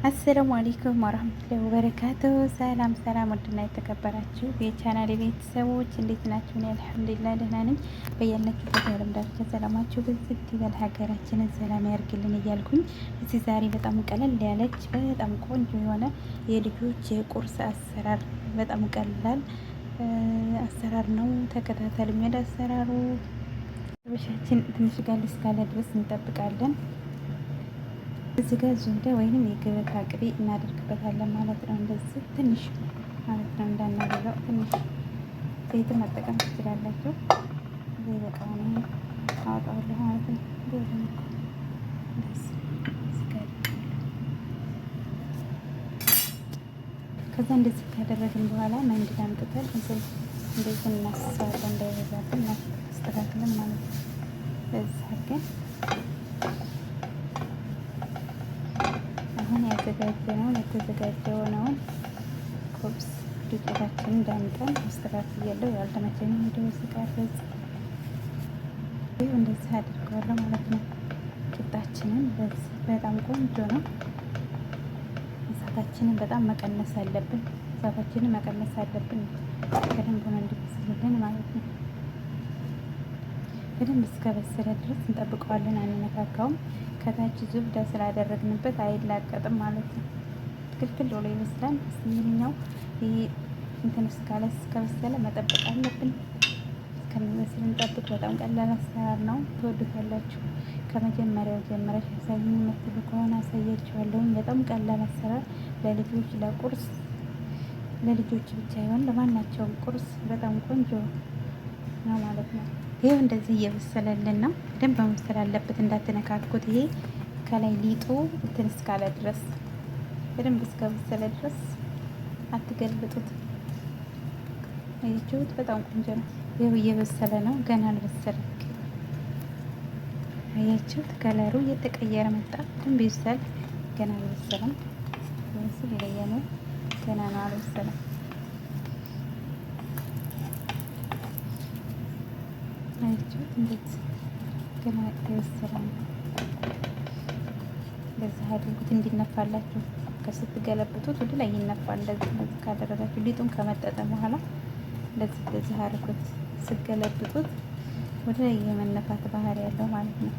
አሰላሙ አለይኩም ወራህመቱላሂ ወበረካቱሁ። ሰላም ሰላም፣ ውድና የተከበራችሁ የቻናሌ ቤተሰቦች እንዴት ናችሁ? እኔ አልሐምዱሊላህ ደህና ነኝ። በያላችሁበት የዓለም ዳርቻ ሰላማችሁ ብዝት ይበል፣ ሀገራችንን ሰላም ያርግልን እያልኩኝ እዚህ ዛሬ በጣም ቀለል ያለች በጣም ቆንጆ የሆነ የልጆች የቁርስ አሰራር፣ በጣም ቀላል አሰራር ነው። ተከታተሉ። ወደ አሰራሩ በሻችን ትንሽ ጋር እስካለ ድረስ እንጠብቃለን። እዚህ ጋር ዙንደ ወይንም የገበታ ቅቤ እናደርግበታለን ማለት ነው። እንደዚህ ትንሽ ማለት ነው፣ እንዳናበዛው ትንሽ ዘይት መጠቀም ትችላላችሁ። እዚህ በቃ ነው አወጣዋለሁ ማለት ነው። ከዛ እንደዚህ ካደረግን በኋላ መንገድ አምጥተን እንደዚህ እናስሳለን፣ እንዳይበዛብን እናስተካክለን ማለት ነው። በዚህ አድርገን አሁን የተዘጋጀውን ኮብስ ዱቄታችንን ዳምጠን አስተካክያለሁ። ያልተመቸኝ ቪዲዮ ሲቀርጽ እንደዚህ አድርገዋለሁ ማለት ነው። ቂጣችንን በጣም ቆንጆ ነው። እሳታችንን በጣም መቀነስ አለብን። በደንብ ሆነ እንዲበስልልን ማለት ነው። በደንብ እስከበሰለ ድረስ እንጠብቀዋለን። አንነካካውም። ከታች ዙብዳ ስላደረግንበት አይላቀጥም ማለት ነው። ትክክል ብሎ ይመስላል። ይህኛው እንትን እስከበሰለ መጠበቅ አለብን። እስከሚበስል እንጠብቅ። በጣም ቀላል አሰራር ነው። ትወዱታላችሁ። ከመጀመሪያው ጀምረሽ አሳይኝ የምትሉ ከሆነ አሳያችኋለሁኝ። በጣም ቀላል አሰራር ለልጆች ለቁርስ፣ ለልጆች ብቻ ይሆን ለማናቸውም ቁርስ በጣም ቆንጆ ነው ማለት ነው። ይሄው እንደዚህ እየበሰለልን ነው። በደንብ መብሰል አለበት፣ እንዳትነካኩት። ይሄ ከላይ ሊጡ እንትን እስካለ ድረስ በደንብ እስከበሰለ ድረስ አትገልብጡት። አያችሁት? በጣም ቆንጆ ነው። ይሄው እየበሰለ ነው። ገና አልበሰለም። አያችሁት? ከለሩ እየተቀየረ መጣ። በደንብ ይብሰል። ገና አልበሰለም። ይመስል ይለያል። ገና ነው፣ አልበሰለም። አያችሁት? እንዴት ገና የበሰለ ነው። እንደዚህ አድርጉት እንዲነፋላችሁ። ከስትገለብጡት ወደ ላይ ይነፋል። እንደዚህ ካደረጋችሁ ሊጡን ከመጠጠ በኋላ እንደዚህ አድርጉት። ስትገለብጡት ወደ ላይ የመነፋት ባህሪ ያለው ማለት ነው።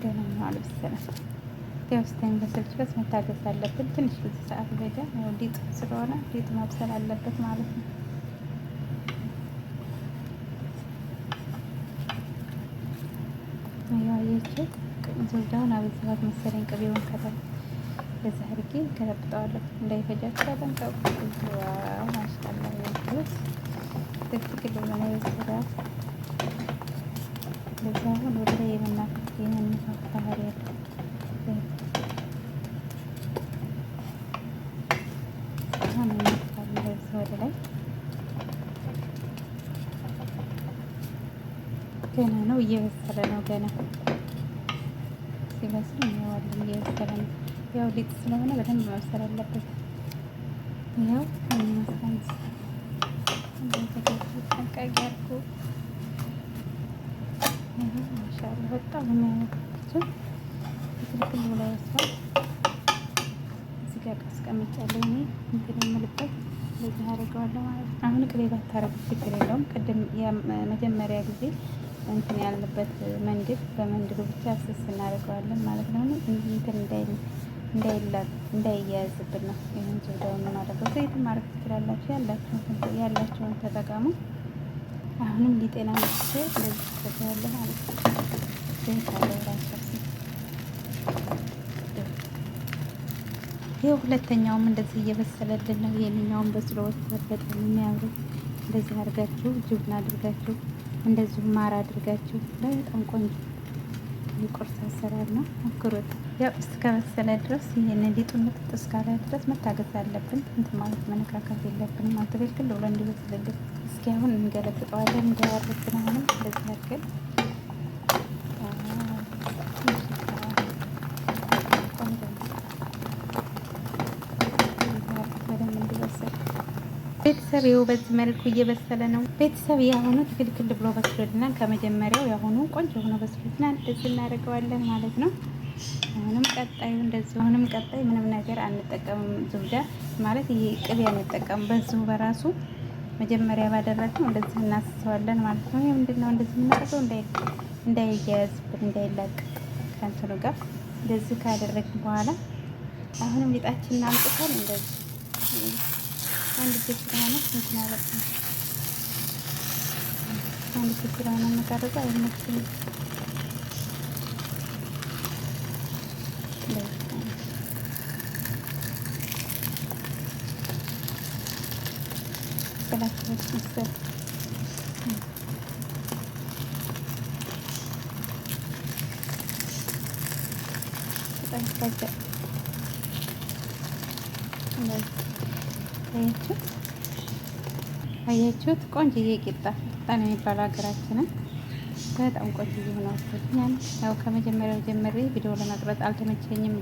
ገና ነው፣ አልበሰለም። ውስጠን በስል ድረስ መታገስ አለብን። ትንሽ ብዙ ሰዓት በጃ ያው ሊጥ ስለሆነ ሊጡ ማብሰል አለበት ማለት ነው። ያው አያችሁት? ዙልዳውን አበዛኋት መሰለኝ። ቅቤውን ከታች በዛ አድርጌ ገለብጠዋለሁ። እንዳይፈጃችሁ ተጠንቀቁ። ዋው ማሻአላ! ያችሁት ትክክል የሆነ የሰራት ለዛ አሁን ወደ ላይ የመናፈቅ ባህሪ ያለው ወደ ላይ ገና ነው፣ እየበሰለ ነው። ገና ሲበስል እናየዋለን። እየበሰለ ነው። ያው ሊጥ ስለሆነ በደንብ መብሰል አለበት። ያው የሚመስላል ጠንቃቂ አድርጎ ማሻአላ በጣም የሚያምራችሁ ትክክል ብላ ይወስዳል። እዚህ ጋር አስቀምጫለሁ እኔ እንትን የምልበት እንደዚህ አደርገዋለሁ ማለት ነው። አሁን ቅቤ ባታረጉት ችግር የለውም። ቅድም መጀመሪያ ጊዜ እንትን ያልንበት መንገድ በመንገዱ ብቻ ስስ እናደርገዋለን ማለት ነው። እንትን እንዳይያያዝብን ነው። ይህን ዙሪያውን የማደርገው ዘይት ማድረግ ትችላላችሁ። ያላችሁን ተጠቀሙ። አሁንም ሊጤና መስቼ እንደዚህ ተሰራለሁ ማለት ነው። ዘይት አለው ራሳችን። ይሄው ሁለተኛውም እንደዚህ እየበሰለልን ነው። ይሄንኛውም በስሎ ወጥቷል። በጣም የሚያምሩ እንደዚህ አድርጋችሁ ጅብና አድርጋችሁ እንደዚሁ ማር አድርጋችሁ በጣም ቆንጆ የቁርስ አሰራር ነው። ሞክሩት። ያው እስከበሰለ ድረስ ይሄንን ሊጡን ምጥጥ እስካለ ድረስ መታገስ አለብን። እንትን ማለት መነካካት የለብንም። ትክክል ብሎ እንዲበስልልን። እስኪ አሁን እንገለብጠዋለን። እንዳያርብን አሁንም እንደዚህ አድርገን ቤተሰብ ይኸው በዚህ መልኩ እየበሰለ ነው። ቤተሰብ የአሁኑ ትክልክል ብሎ በስሎልናል። ከመጀመሪያው የአሁኑ ቆንጆ ሆኖ በስሎልናል። እንደዚህ እናደርገዋለን ማለት ነው። አሁንም ቀጣዩ እንደዚህ አሁንም ቀጣይ ምንም ነገር አንጠቀምም። ዝብዳ ማለት ይሄ ቅቤ አንጠቀም። በዚሁ በራሱ መጀመሪያ ባደረግነው እንደዚህ እናስሰዋለን ማለት ነው። ይሄ ምንድነው እንደዚህ የምናደርገው እንዳይያያዝብን እንዳይላቀቅ ከእንትኑ ጋር እንደዚህ ካደረግን በኋላ አሁንም ሊጣችንን አምጥተን እንደዚህ አንድ ኪሎ ነው እንትን አለበት አንድ ኪሎ ነው የምታረጋ አይመስልም። ሰላቶች መሰል ተጠንቀቀ አያችሁት? ቆንጆዬ ቂጣ ነው የሚባለው ሀገራችንን። በጣም ቆንጆ ሆኗል። ያው ከመጀመሪያው ጀምሬ ቪዲዮ ለመቅረጽ አልተመቸኝም፣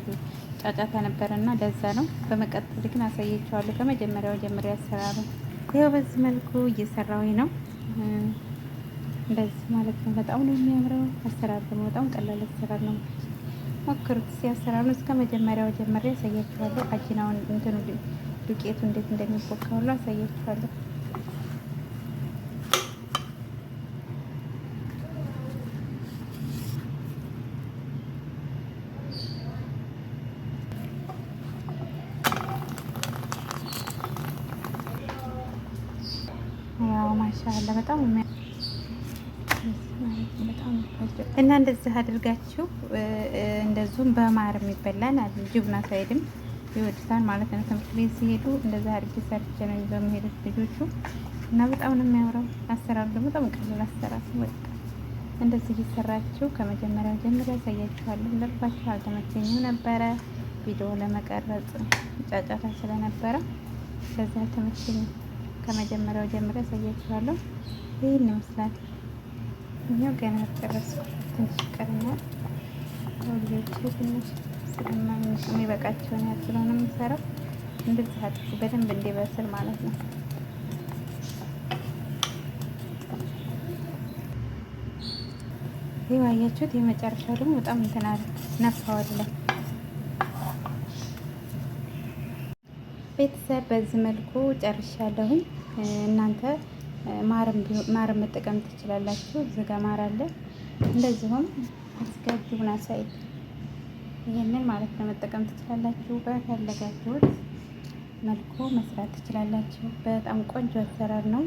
ጫጫታ ነበረና ለዛ ነው። በመቀጠል ግን አሳየችዋለሁ ከመጀመሪያው ጀምሬ አሰራሩ። ይኸው በዚህ መልኩ እየሰራሁኝ ነው፣ እንደዚህ ማለት ነው። በጣም ነው የሚያምረው። አሰራር ደግሞ በጣም ቀላል አሰራር ነው። ሞክሩት። ሲያሰራሩ እስከ መጀመሪያው ጀምሬ አሳያችኋለሁ። አጂናውን እንትኑ ዱቄቱ እንዴት እንደሚቦካ ሁሉ አሳያችኋለሁ። ያው ማሻአላ በጣም እና እንደዚህ አድርጋችሁ እንደዚሁም በማር የሚበላን አለ። ጅብና ሳይድም ይወድታል ማለት ነው። ትምህርት ቤት ሲሄዱ እንደዛ አድርጌ ሰርቼ ነው ይዘው የሚሄዱት ልጆቹ እና በጣም ነው የሚያምረው። አሰራሩ ደግሞ በጣም ቀላል አሰራር በቃ እንደዚህ እየሰራችሁ ከመጀመሪያው ጀምሮ ያሳያችኋለሁ። ለባችሁ አልተመቸኝም ነበረ ቪዲዮ ለመቀረጽ ጫጫታ ስለነበረ ስለዚህ አልተመቸኝም። ከመጀመሪያው ጀምሮ ያሳያችኋለሁ። ይህን ይመስላል። እኛው ገና አልጨረስኩም፣ ትንሽ ይቀረኛል። ልጆቼ ትንሽ የሚበቃቸውን ያህል ስለሆነ የምሰራው እንደዚህ አድርጉ በደንብ እንዲበስል ማለት ነው። ይኸው አያችሁት? የመጨረሻው ደግሞ በጣም እንትን አለ ነፋዋለን። ቤተሰብ በዚህ መልኩ ጨርሻለሁኝ። እናንተ ማርም መጠቀም ትችላላችሁ። እዚህ ጋ ማር አለ። እንደዚሁም አስጋጁና ሳይድ ይሄንን ማለት ነው መጠቀም ትችላላችሁ። በፈለጋችሁት መልኩ መስራት ትችላላችሁ። በጣም ቆንጆ አሰራር ነው።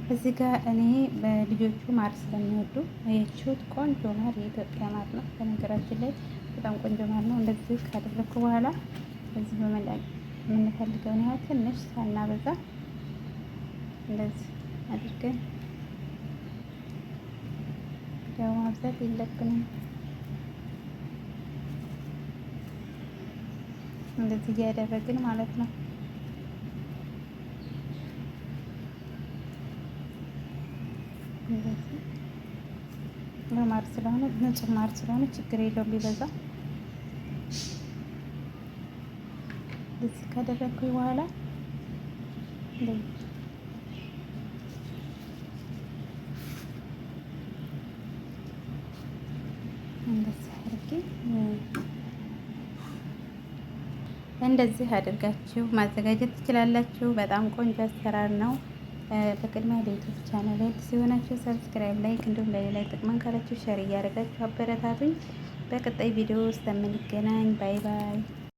እዚህ ጋር እኔ በልጆቹ ማር ስለሚወዱ አያችሁት? ቆንጆ ማር የኢትዮጵያ ማር ነው። በነገራችን ላይ በጣም ቆንጆ ማር ነው። እንደዚህ ካደረኩ በኋላ እዚህ በመላቅ የምንፈልገውን ያህል ትንሽ ሳናበዛ እንደዚህ አድርገን ያው ማብዛት የለብንም። እንደዚህ እያደረግን ማለት ነው። እንደዚህ ማር ስለሆነ ንጹህ ማር ስለሆነ ችግር የለውም ቢበዛ። እንደዚህ ካደረግኩኝ በኋላ እንደዚህ አድርጋችሁ ማዘጋጀት ትችላላችሁ። በጣም ቆንጆ አሰራር ነው። በቅድሚያ ለዩቲዩብ ቻናል አዲስ የሆናችሁ ሰብስክራይብ፣ ላይክ እንዲሁም ለሌላ ጥቅም ካላችሁ ሼር እያደረጋችሁ አበረታቱኝ። በቀጣይ ቪዲዮ ውስጥ የምንገናኝ። ባይ ባይ።